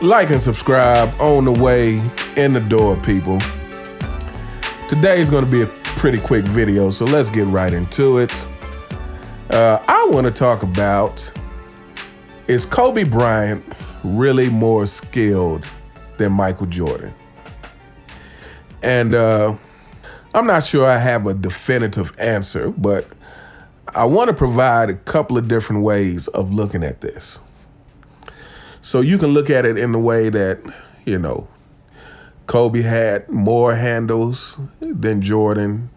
Like and subscribe on the way in the door, people. Today's going to be a pretty quick video, so let's get right into it. I want to talk about, is Kobe Bryant really more skilled than Michael Jordan? And I'm not sure I have a definitive answer, but I want to provide a couple of different ways of looking at this. So you can look at it in the way that, Kobe had more handles than Jordan.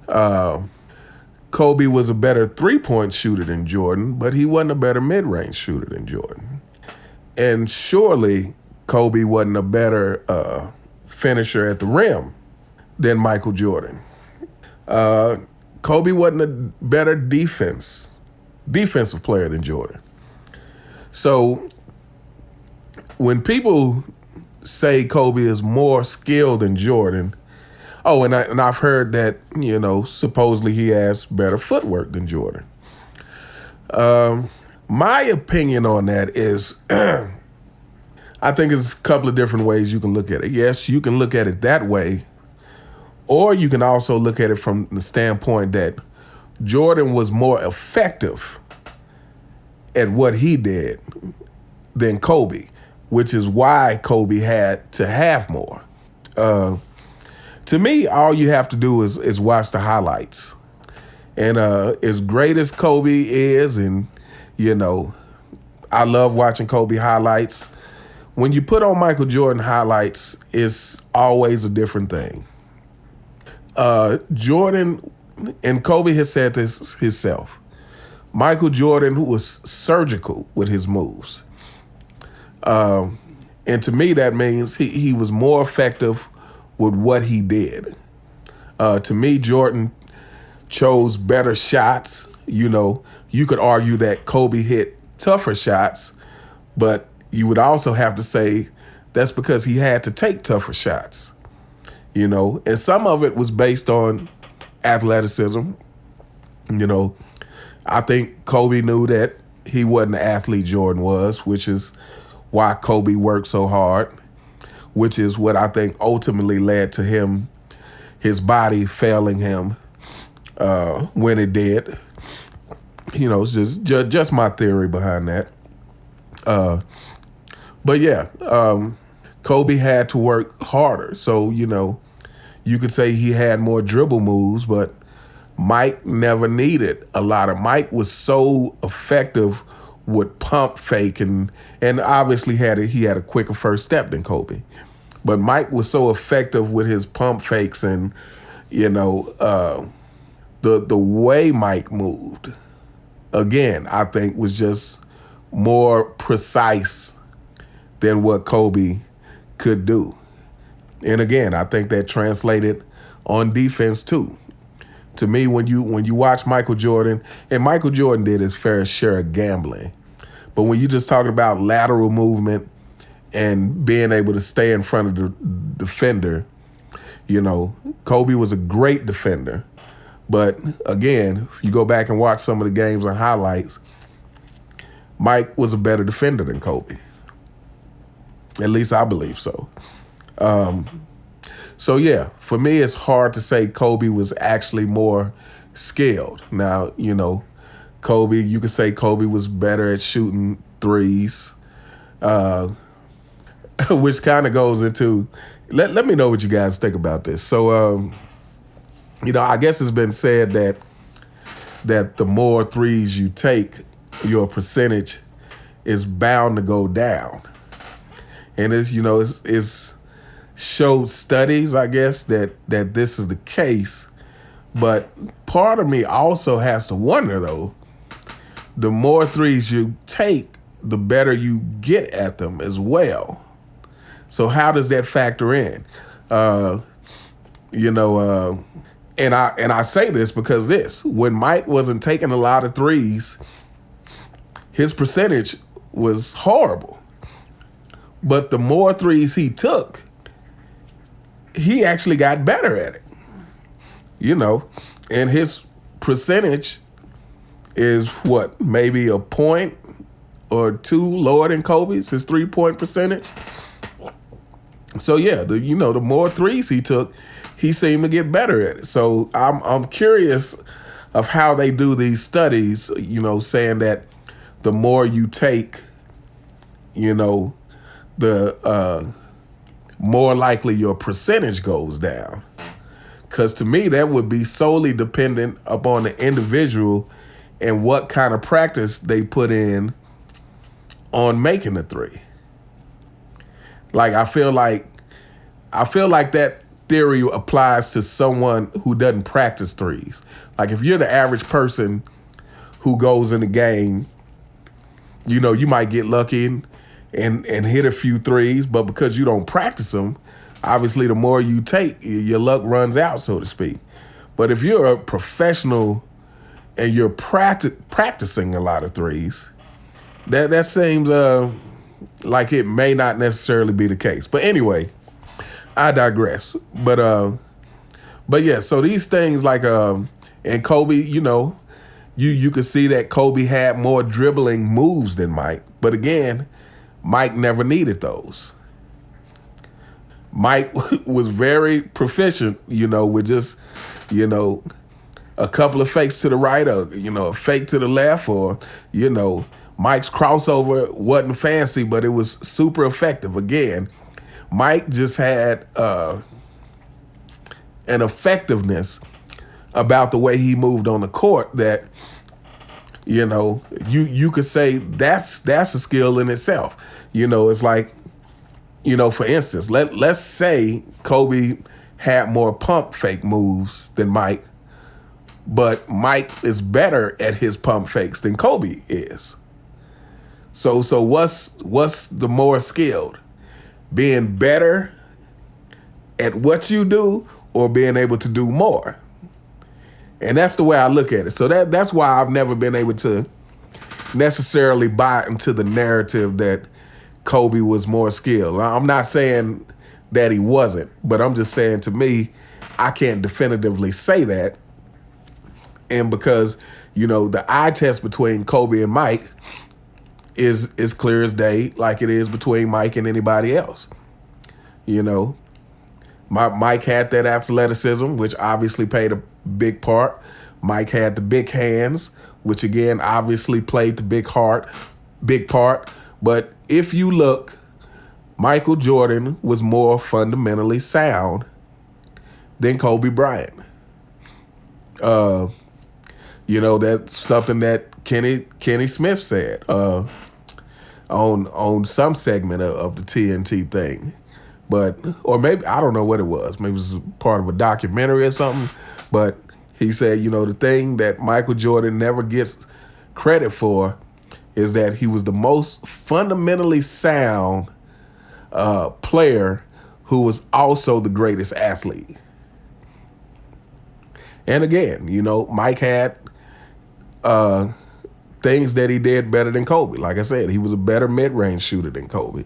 Kobe was a better three-point shooter than Jordan, but he wasn't a better mid-range shooter than Jordan. And surely Kobe wasn't a better finisher at the rim than Michael Jordan. Kobe wasn't a better defensive player than Jordan. So when people say Kobe is more skilled than Jordan, and I've heard that, supposedly he has better footwork than Jordan. My opinion on that is, I think there's a couple of different ways you can look at it. Yes, you can look at it that way, or you can also look at it from the standpoint that Jordan was more effective at what he did than Kobe, which is why Kobe had to have more. To me, all you have to do is watch the highlights. And as great as Kobe is, and, I love watching Kobe highlights, when you put on Michael Jordan highlights, it's always a different thing. Jordan, and Kobe has said this himself, Michael Jordan was surgical with his moves. And to me, that means he was more effective with what he did. To me, Jordan chose better shots. You could argue that Kobe hit tougher shots, but you would also have to say that's because he had to take tougher shots. And some of it was based on athleticism. I think Kobe knew that he wasn't the athlete Jordan was, which is why Kobe worked so hard, which is what I think ultimately led to his body failing him when it did. It's just my theory behind that. But yeah, Kobe had to work harder. So, you could say he had more dribble moves, but Mike never needed a lot of. Mike was so effective with pump fake and obviously he had a quicker first step than Kobe. But Mike was so effective with his pump fakes and, the way Mike moved, again, I think was just more precise than what Kobe could do. And again, I think that translated on defense too. To me, when you watch Michael Jordan, and Michael Jordan did his fair share of gambling, but when you're just talking about lateral movement and being able to stay in front of the defender, Kobe was a great defender. But again, if you go back and watch some of the games and highlights, Mike was a better defender than Kobe. At least I believe so. So yeah, for me, it's hard to say Kobe was actually more skilled. Now, Kobe, you could say Kobe was better at shooting threes, which kind of goes into, let me know what you guys think about this. So, I guess it's been said that the more threes you take, your percentage is bound to go down. And it's showed studies, I guess, that this is the case. But part of me also has to wonder, though, the more threes you take, the better you get at them as well. So how does that factor in? And I say this because when Mike wasn't taking a lot of threes, his percentage was horrible. But the more threes he took, he actually got better at it. And his percentage is what, maybe a point or two lower than Kobe's, his 3-point percentage. So yeah, the more threes he took, he seemed to get better at it. So I'm curious of how they do these studies, saying that the more you take, the more likely your percentage goes down. Because to me, that would be solely dependent upon the individual and what kind of practice they put in on making the three. Like I feel like that theory applies to someone who doesn't practice threes. Like if you're the average person who goes in the game, you might get lucky and hit a few threes, but because you don't practice them, obviously the more you take, your luck runs out, so to speak. But if you're a professional and you're practicing a lot of threes, that seems like it may not necessarily be the case. But anyway, I digress. But yeah, so these things like and Kobe, you could see that Kobe had more dribbling moves than Mike. But again, Mike never needed those. Mike was very proficient, with just, a couple of fakes to the right or, a fake to the left or, Mike's crossover wasn't fancy, but it was super effective. Again, Mike just had an effectiveness about the way he moved on the court that, you could say that's a skill in itself. It's like, for instance, let's say Kobe had more pump fake moves than Mike, but Mike is better at his pump fakes than Kobe is. So what's the more skilled? Being better at what you do or being able to do more? And that's the way I look at it. So that's why I've never been able to necessarily buy into the narrative that Kobe was more skilled. I'm not saying that he wasn't, but I'm just saying to me, I can't definitively say that. And because, the eye test between Kobe and Mike is clear as day, like it is between Mike and anybody else. Mike had that athleticism, which obviously played a big part. Mike had the big hands, which again obviously played the big part. But if you look, Michael Jordan was more fundamentally sound than Kobe Bryant. That's something that Kenny Smith said on some segment of the TNT thing. Or maybe, I don't know what it was. Maybe it was part of a documentary or something. But he said, the thing that Michael Jordan never gets credit for is that he was the most fundamentally sound player who was also the greatest athlete. And again, Mike had things that he did better than Kobe. Like I said, he was a better mid-range shooter than Kobe.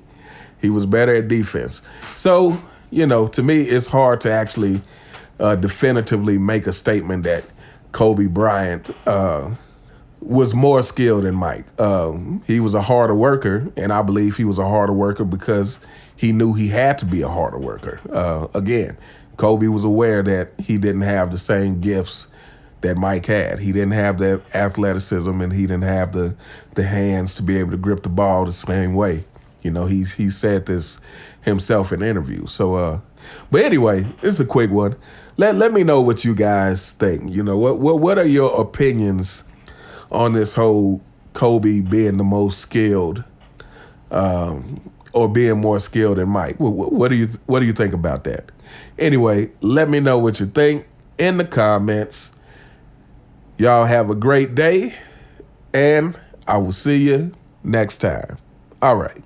He was better at defense. So, to me, it's hard to actually definitively make a statement that Kobe Bryant was more skilled than Mike. He was a harder worker, and I believe he was a harder worker because he knew he had to be a harder worker. Again, Kobe was aware that he didn't have the same gifts that Mike had. He didn't have that athleticism, and he didn't have the hands to be able to grip the ball the same way. He said this himself in interviews. So, but anyway, it's a quick one. Let me know what you guys think. What are your opinions on this whole Kobe being the most skilled, or being more skilled than Mike? What do you think about that? Anyway, let me know what you think in the comments. Y'all have a great day, and I will see you next time. All right.